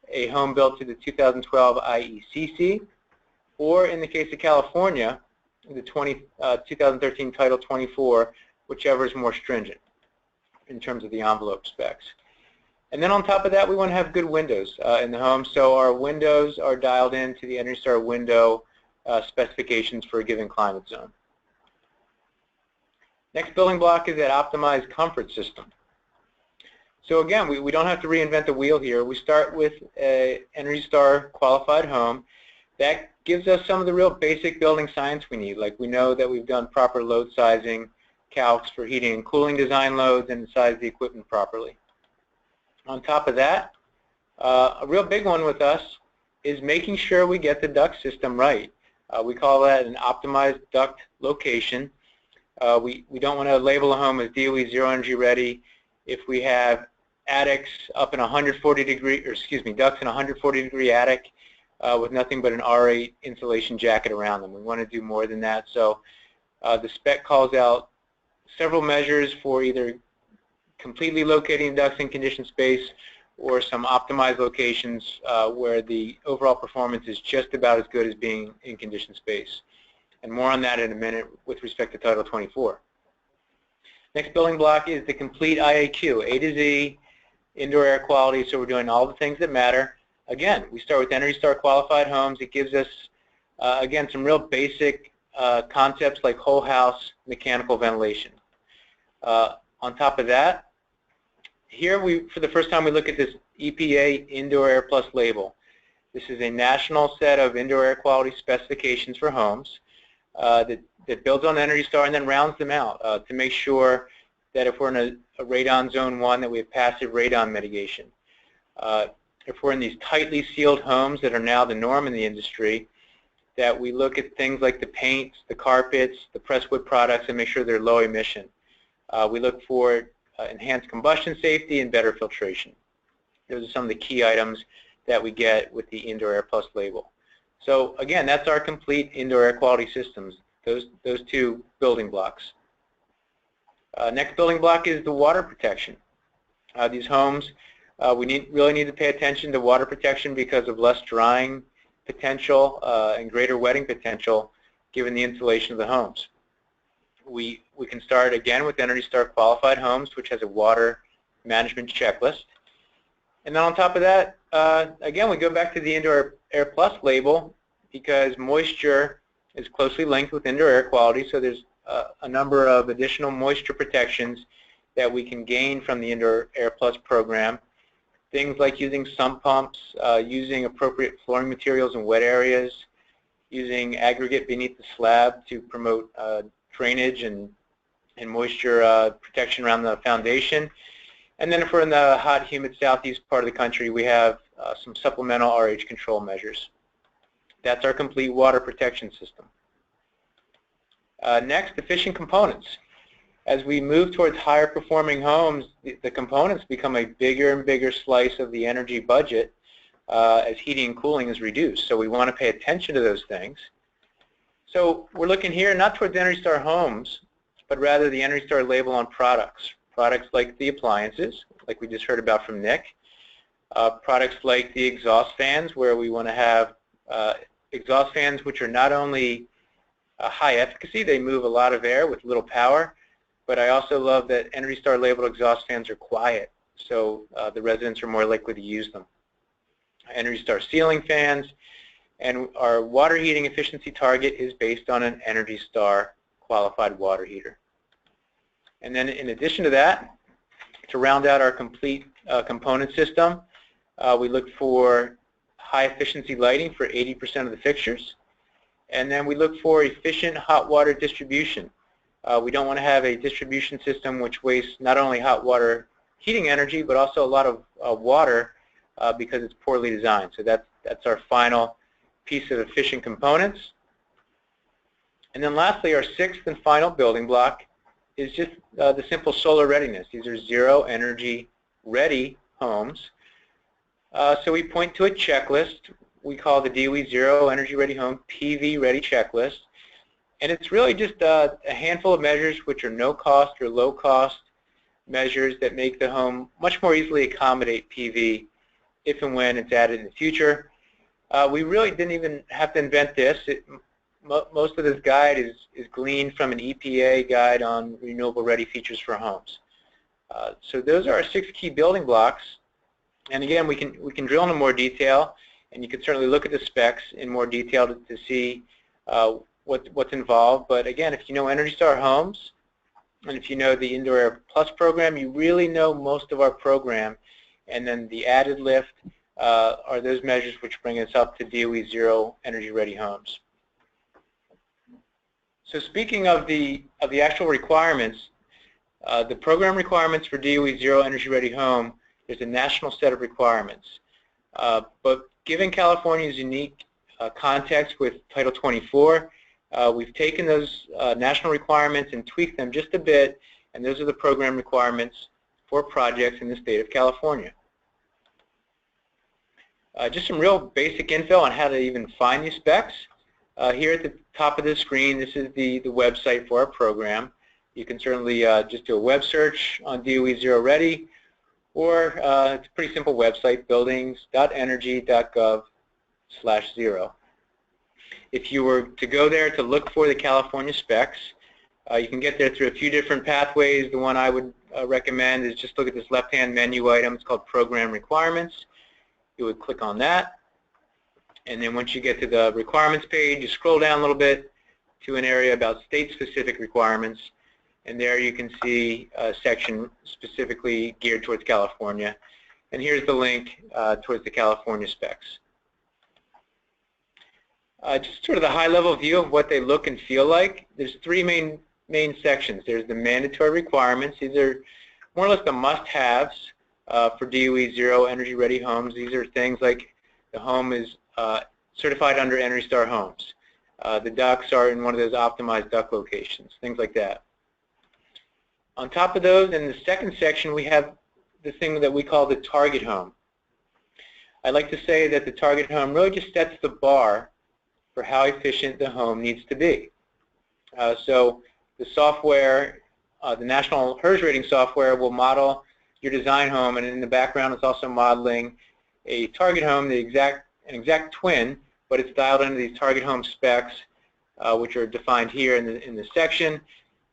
a home built to the 2012 IECC, or in the case of California, the 2013 Title 24, whichever is more stringent in terms of the envelope specs. And then on top of that, we want to have good windows in the home, so our windows are dialed into the Energy Star window specifications for a given climate zone. Next building block is that optimized comfort system. So again, we don't have to reinvent the wheel here. We start with an Energy Star qualified home. That gives us some of the real basic building science we need. Like we know that we've done proper load sizing, calcs for heating and cooling design loads, and size the equipment properly. On top of that, a real big one with us is making sure we get the duct system right. We call that an optimized duct location. We don't want to label a home as DOE Zero Energy Ready if we have attics up in 140 degree, or excuse me, ducts in 140 degree attic with nothing but an R8 insulation jacket around them. We want to do more than that. So the spec calls out several measures for either completely locating ducts in conditioned space or some optimized locations where the overall performance is just about as good as being in conditioned space. And more on that in a minute with respect to Title 24. Next building block is the complete IAQ, A to Z, indoor air quality, so we're doing all the things that matter. Again, we start with Energy Star qualified homes. It gives us, again, some real basic concepts like whole house mechanical ventilation. On top of that, Here, for the first time, we look at this EPA Indoor Air Plus label. This is a national set of indoor air quality specifications for homes that builds on Energy Star and then rounds them out to make sure that if we're in a radon zone 1, that we have passive radon mitigation. If we're in these tightly sealed homes that are now the norm in the industry, that we look at things like the paints, the carpets, the pressed wood products, and make sure they're low emission. We look for enhanced combustion safety and better filtration. Those are some of the key items that we get with the Indoor Air Plus label. So again, that's our complete indoor air quality systems, those two building blocks. Next building block is the water protection. These homes, we really need to pay attention to water protection because of less drying potential and greater wetting potential given the insulation of the homes. We can start again with Energy Star qualified homes, which has a water management checklist. And then on top of that, again, we go back to the Indoor Air Plus label because moisture is closely linked with indoor air quality, so there's a number of additional moisture protections that we can gain from the Indoor Air Plus program. Things like using sump pumps, using appropriate flooring materials in wet areas, using aggregate beneath the slab to promote drainage and moisture protection around the foundation. And then if we're in the hot, humid southeast part of the country, we have some supplemental RH control measures. That's our complete water protection system. Next, efficient components. As we move towards higher performing homes, the components become a bigger and bigger slice of the energy budget as heating and cooling is reduced. So we want to pay attention to those things. So we're looking here not towards Energy Star homes, but rather the Energy Star label on products. Products like the appliances, like we just heard about from Nick. Products like the exhaust fans, where we want to have exhaust fans which are not only high efficacy, they move a lot of air with little power, but I also love that Energy Star labeled exhaust fans are quiet, so the residents are more likely to use them. Energy Star ceiling fans, and our water heating efficiency target is based on an Energy Star qualified water heater. And then in addition to that, to round out our complete component system, we look for high efficiency lighting for 80% of the fixtures. And then we look for efficient hot water distribution. We don't want to have a distribution system which wastes not only hot water heating energy, but also a lot of water because it's poorly designed. So that's our final piece of efficient components. And then lastly, our sixth and final building block is just the simple solar readiness. These are zero energy ready homes. So we point to a checklist we call the DOE Zero Energy Ready Home PV Ready Checklist. And it's really just a handful of measures which are no cost or low cost measures that make the home much more easily accommodate PV if and when it's added in the future. We really didn't even have to invent this. Most of this guide is gleaned from an EPA guide on renewable ready features for homes. So those are our 6 key building blocks. And again, we can drill into more detail, and you can certainly look at the specs in more detail to see what's involved. But again, if you know Energy Star homes, and if you know the Indoor Air Plus program, you really know most of our program. And then the added lift are those measures which bring us up to DOE Zero Energy Ready homes. So speaking of the actual requirements, the program requirements for DOE Zero Energy Ready Home, there's a national set of requirements. But given California's unique context with Title 24, we've taken those national requirements and tweaked them just a bit, and those are the program requirements for projects in the state of California. Just some real basic info on how to even find these specs. Here at the top of the screen, this is the website for our program. You can certainly just do a web search on DOE Zero Ready, or it's a pretty simple website, buildings.energy.gov/0. If you were to go there to look for the California specs, you can get there through a few different pathways. The one I would recommend is just look at this left-hand menu item. It's called Program Requirements. You would click on that. And then once you get to the requirements page, you scroll down a little bit to an area about state-specific requirements. and there you can see a section specifically geared towards California. And here's the link towards the California specs. Just sort of the high-level view of what they look and feel like. There's three main sections. There's the mandatory requirements. These are more or less the must-haves for DOE Zero Energy Ready homes. These are things like the home is certified under Energy Star homes. The ducts are in one of those optimized duct locations, things like that. On top of those, in the second section, we have the thing that we call the target home. I like to say that the target home really just sets the bar for how efficient the home needs to be. So the software, the National HERS rating software, will model your design home, and in the background it's also modeling a target home, an exact twin, but it's dialed into these target home specs, which are defined here in the section.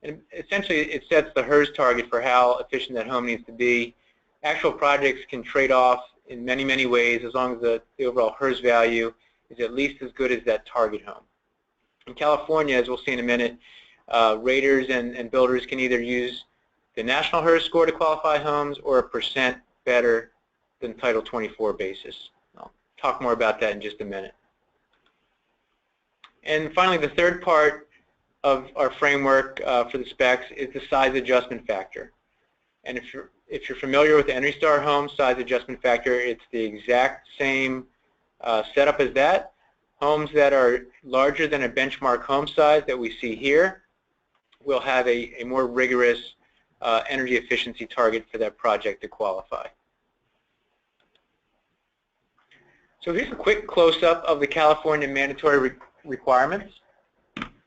And essentially, it sets the HERS target for how efficient that home needs to be. Actual projects can trade off in many, many ways as long as the overall HERS value is at least as good as that target home. In California, as we'll see in a minute, raters and builders can either use the national HERS score to qualify homes or a percent better than Title 24 basis. I'll talk more about that in just a minute. And finally, the third part of our framework for the specs is the size adjustment factor. And if you're familiar with the Energy Star home size adjustment factor, it's the exact same setup as that. Homes that are larger than a benchmark home size that we see here will have a more rigorous energy efficiency target for that project to qualify. So here's a quick close-up of the California mandatory requirements.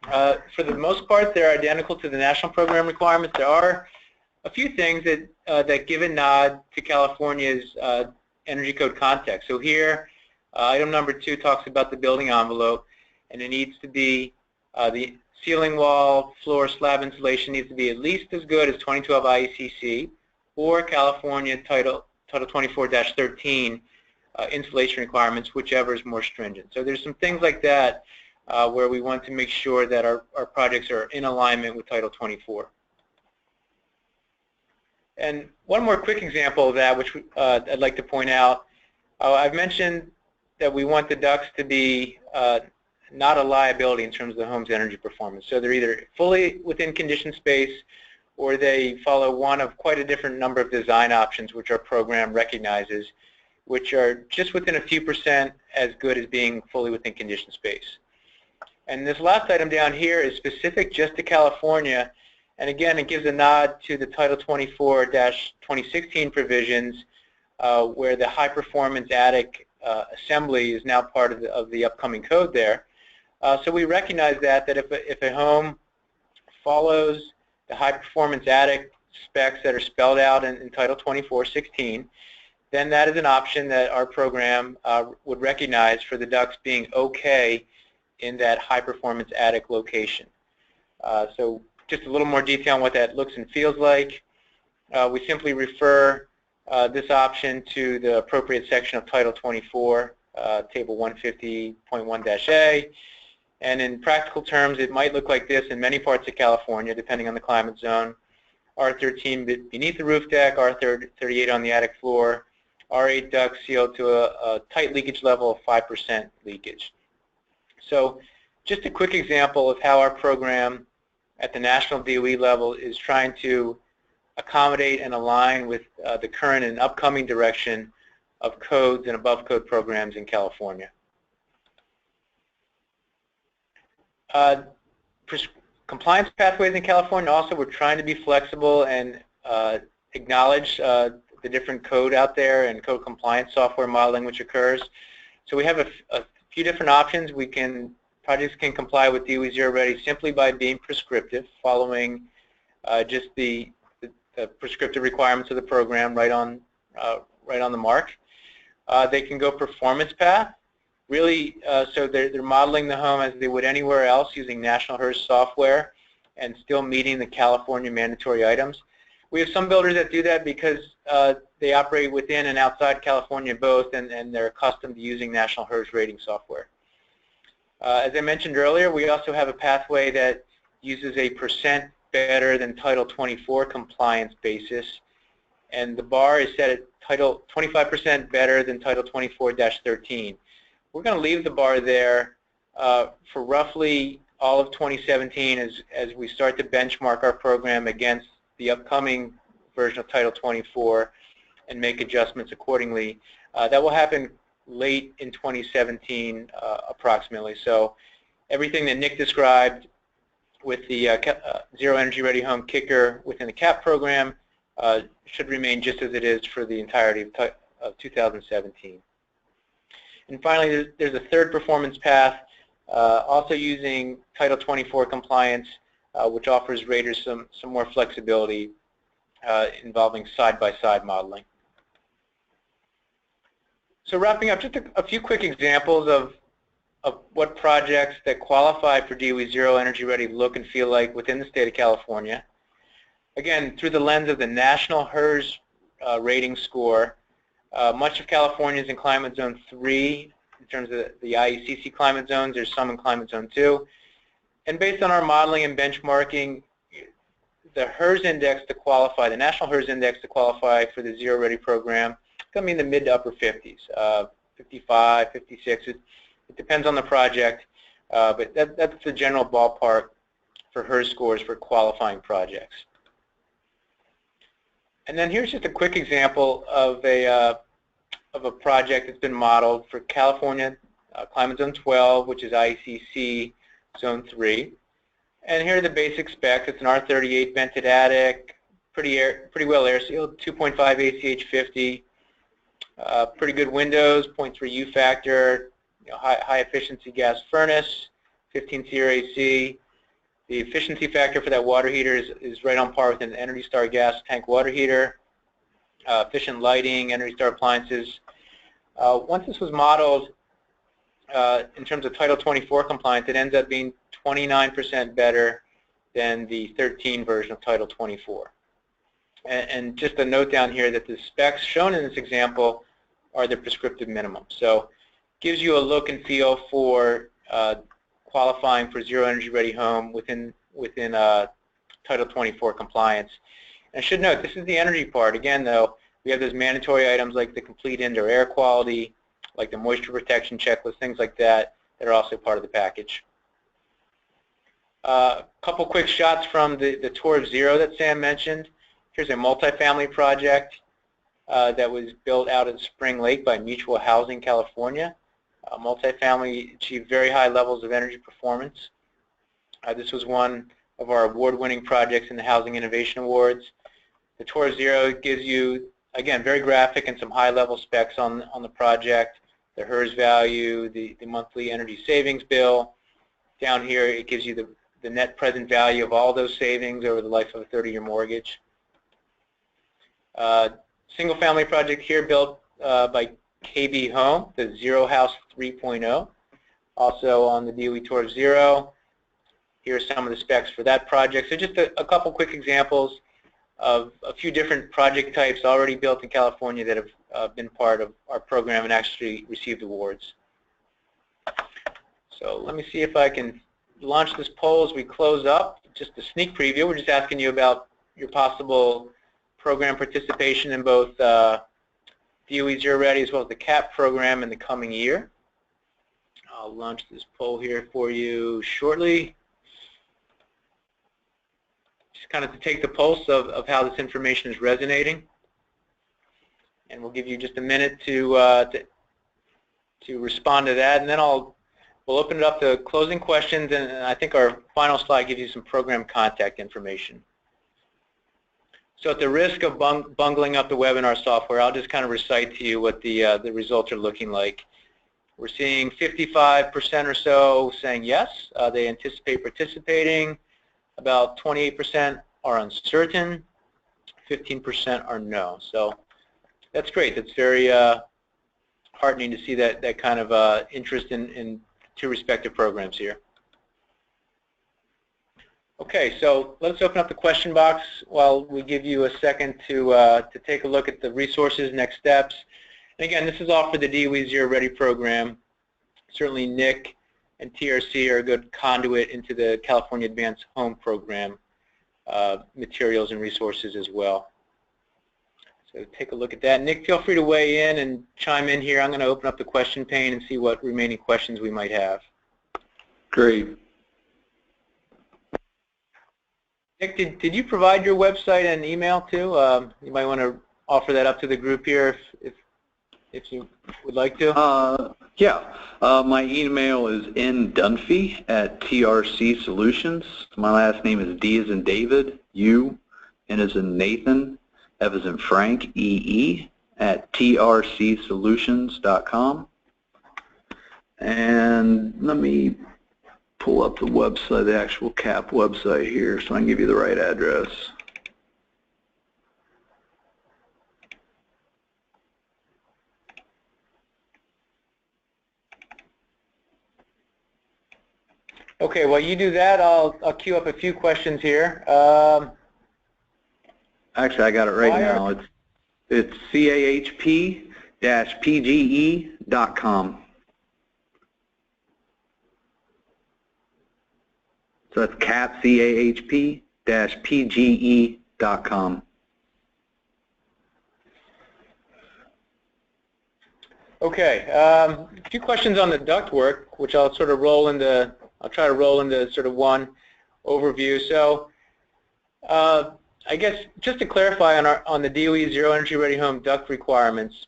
For the most part, they're identical to the national program requirements. There are a few things that give a nod to California's energy code context. So here, item number 2 talks about the building envelope, and it needs to be the ceiling wall, floor, slab insulation needs to be at least as good as 2012 IECC or California Title 24-13 insulation requirements, whichever is more stringent. So there's some things like that where we want to make sure that our projects are in alignment with Title 24. And one more quick example of that, which I'd like to point out. I've mentioned that we want the ducts to be not a liability in terms of the home's energy performance. So they're either fully within conditioned space or they follow one of quite a different number of design options which our program recognizes, which are just within a few percent as good as being fully within conditioned space. And this last item down here is specific just to California, and again it gives a nod to the Title 24-2016 provisions where the high performance attic assembly is now part of the upcoming code there. So we recognize that if a home follows the high performance attic specs that are spelled out in Title 24-16, then that is an option that our program would recognize for the ducts being okay in that high performance attic location. So just a little more detail on what that looks and feels like. We simply refer this option to the appropriate section of Title 24, Table 150.1-A. And in practical terms, it might look like this in many parts of California, depending on the climate zone. R13 beneath the roof deck, R38 on the attic floor, R8 ducts sealed to a tight leakage level of 5% leakage. So just a quick example of how our program at the national DOE level is trying to accommodate and align with the current and upcoming direction of codes and above code programs in California. Compliance pathways in California also, we're trying to be flexible and acknowledge the different code out there and code compliance software modeling which occurs. So we have a few different options. Projects can comply with DOE Zero Ready simply by being prescriptive, following just the prescriptive requirements of the program right on the mark. They can go performance path. Really, so they're modeling the home as they would anywhere else using National HERS software and still meeting the California mandatory items. We have some builders that do that because they operate within and outside California both, and they're accustomed to using National HERS rating software. As I mentioned earlier, we also have a pathway that uses a percent better than Title 24 compliance basis, and the bar is set at 25% better than Title 24-13. We're going to leave the bar there for roughly all of 2017 as we start to benchmark our program against the upcoming version of Title 24 and make adjustments accordingly. That will happen late in 2017 approximately. So everything that Nick described with the Zero Energy Ready Home kicker within the CAP program should remain just as it is for the entirety of 2017. And finally, there's a third performance path, also using Title 24 compliance, which offers raters some more flexibility involving side-by-side modeling. So wrapping up, just a few quick examples of what projects that qualify for DOE Zero Energy Ready look and feel like within the state of California. Again, through the lens of the National HERS rating score, much of California is in Climate Zone 3 in terms of the IECC climate zones. There's some in Climate Zone 2. And based on our modeling and benchmarking, the HERS index to qualify, the National HERS index to qualify for the Zero Ready program, it's going to be in the mid to upper 50s, 55, 56. It depends on the project, but that's the general ballpark for HERS scores for qualifying projects. And then here's just a quick example of a project that's been modeled for California Climate Zone 12, which is IECC Zone 3. And here are the basic specs. It's an R38 vented attic, pretty well air sealed, 2.5 ACH 50, pretty good windows, 0.3 U factor, high efficiency gas furnace, 15 SEER AC. The efficiency factor for that water heater is right on par with an Energy Star gas tank water heater. Efficient lighting, Energy Star appliances. Once this was modeled in terms of Title 24 compliance, it ends up being 29% better than the 13 version of Title 24. And just a note down here that the specs shown in this example are the prescriptive minimum. So gives you a look and feel for qualifying for Zero Energy Ready Home within Title 24 compliance. And I should note, this is the energy part. Again, though, we have those mandatory items like the complete indoor air quality, like the moisture protection checklist, things like that, that are also part of the package. A couple quick shots from the tour of Zero that Sam mentioned. Here's a multifamily project that was built out at Spring Lake by Mutual Housing California. Multifamily achieved very high levels of energy performance. This was one of our award-winning projects in the Housing Innovation Awards. The tour of Zero gives you, again, very graphic and some high-level specs on the project, the HERS value, the monthly energy savings bill. Down here, it gives you the net present value of all those savings over the life of a 30-year mortgage. Single-family project here built by KB Home, the Zero House 3.0, also on the DOE Tour of Zero. Here are some of the specs for that project. So just a couple quick examples of a few different project types already built in California that have been part of our program and actually received awards. So let me see if I can launch this poll as we close up. Just a sneak preview. We're just asking you about your possible program participation in both DOE Zero Ready as well as the CAP program in the coming year. I'll launch this poll here for you shortly. Just kind of to take the pulse of how this information is resonating. And we'll give you just a minute to respond to that, and then we'll open it up to closing questions, and I think our final slide gives you some program contact information. So at the risk of bungling up the webinar software, I'll just kind of recite to you what the results are looking like. We're seeing 55% or so saying yes, they anticipate participating. About 28% are uncertain, 15% are no. So that's great. That's very heartening to see that kind of interest in two respective programs here. Okay, so let's open up the question box while we give you a second to take a look at the resources, next steps. And again, this is all for the DOE Zero Ready program. Certainly Nick and TRC are a good conduit into the California Advanced Home program. materials and resources as well. So take a look at that. Nick, feel free to weigh in and chime in here. I'm going to open up the question pane and see what remaining questions we might have. Great. Nick, did you provide your website and email too? You might want to offer that up to the group here if you would like to. Yeah. My email is ndunfee@TRC Solutions. My last name is D as in David, U, N as in Nathan, F as in Frank, EE, @trcsolutions.com. And let me pull up the website, the actual CAP website here, so I can give you the right address. Okay, while you do that, I'll queue up a few questions here. Actually, I got it right now. It's CAHP-PGE.com. So that's CAP, CAHP-PGE.com. Okay, a few questions on the ductwork, which I'll sort of roll into. I'll try to roll into sort of one overview. So, I guess just to clarify on the DOE Zero Energy Ready Home duct requirements,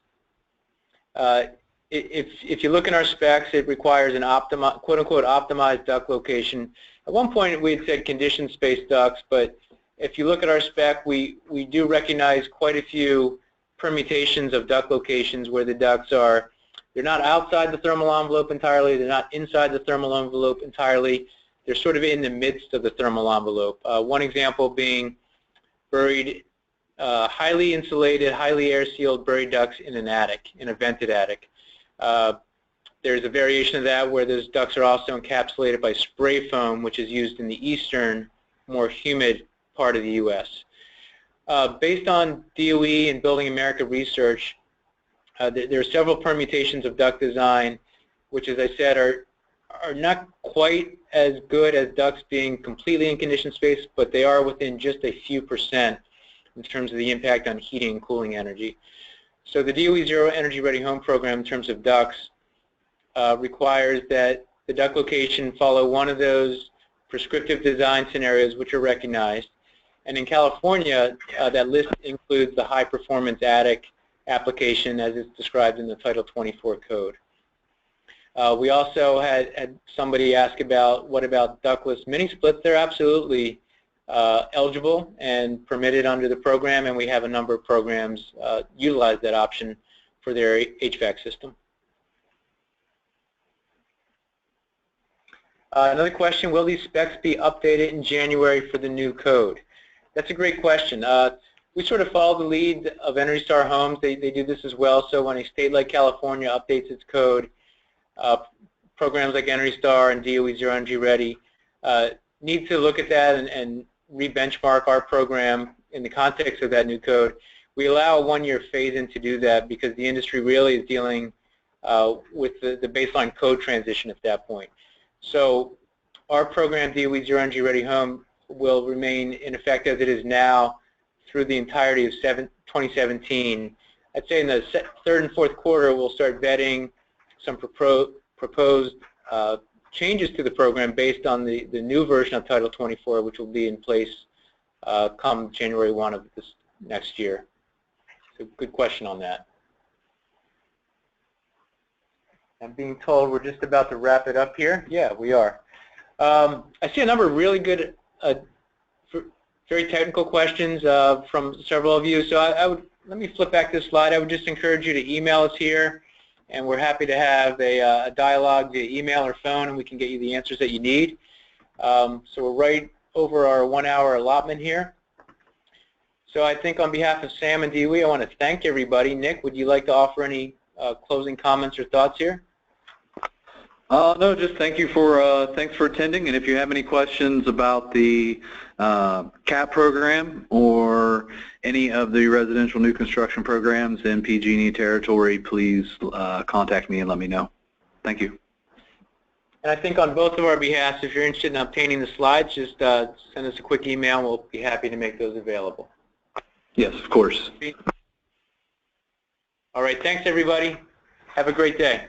if you look in our specs, it requires an quote-unquote optimized duct location. At one point we had said conditioned space ducts, but if you look at our spec, we do recognize quite a few permutations of duct locations where the ducts are, they're not outside the thermal envelope entirely, they're not inside the thermal envelope entirely, they're sort of in the midst of the thermal envelope. One example being buried, highly insulated, highly air-sealed buried ducts in an attic, in a vented attic. There's a variation of that where those ducts are also encapsulated by spray foam, which is used in the eastern, more humid part of the U.S. Based on DOE and Building America research, there are several permutations of duct design, which, as I said, are not quite as good as ducts being completely in conditioned space, but they are within just a few percent in terms of the impact on heating and cooling energy. So the DOE Zero Energy Ready Home program in terms of ducts requires that the duct location follow one of those prescriptive design scenarios which are recognized. And in California, that list includes the high performance attic application as it's described in the Title 24 code. We also had somebody ask about what about ductless mini splits. They're absolutely eligible and permitted under the program, and we have a number of programs utilize that option for their HVAC system. Another question, will these specs be updated in January for the new code? That's a great question. We sort of follow the lead of Energy Star Homes. They do this as well. So when a state like California updates its code, programs like Energy Star and DOE Zero Energy Ready need to look at that and re-benchmark our program in the context of that new code. We allow a one-year phase-in to do that because the industry really is dealing with the baseline code transition at that point. So our program, DOE Zero Energy Ready Home, will remain in effect as it is now through the entirety of 2017. I'd say in the third and fourth quarter we'll start vetting some proposed changes to the program based on the new version of Title 24, which will be in place come January 1 of this next year. So good question on that. I'm being told we're just about to wrap it up here. Yeah, we are. I see a number of really good, very technical questions from several of you. So let me flip back this slide. I would just encourage you to email us here, and we're happy to have a dialogue via email or phone, and we can get you the answers that you need. So we're right over our 1 hour allotment here. So I think on behalf of Sam and DOE, I want to thank everybody. Nick, would you like to offer any closing comments or thoughts here? No, just thank you for thanks for attending, and if you have any questions about the CAP program or any of the residential new construction programs in PG&E territory, please contact me and let me know. Thank you. And I think on both of our behalfs, if you're interested in obtaining the slides, just send us a quick email and we'll be happy to make those available. Yes, of course. All right, thanks everybody. Have a great day.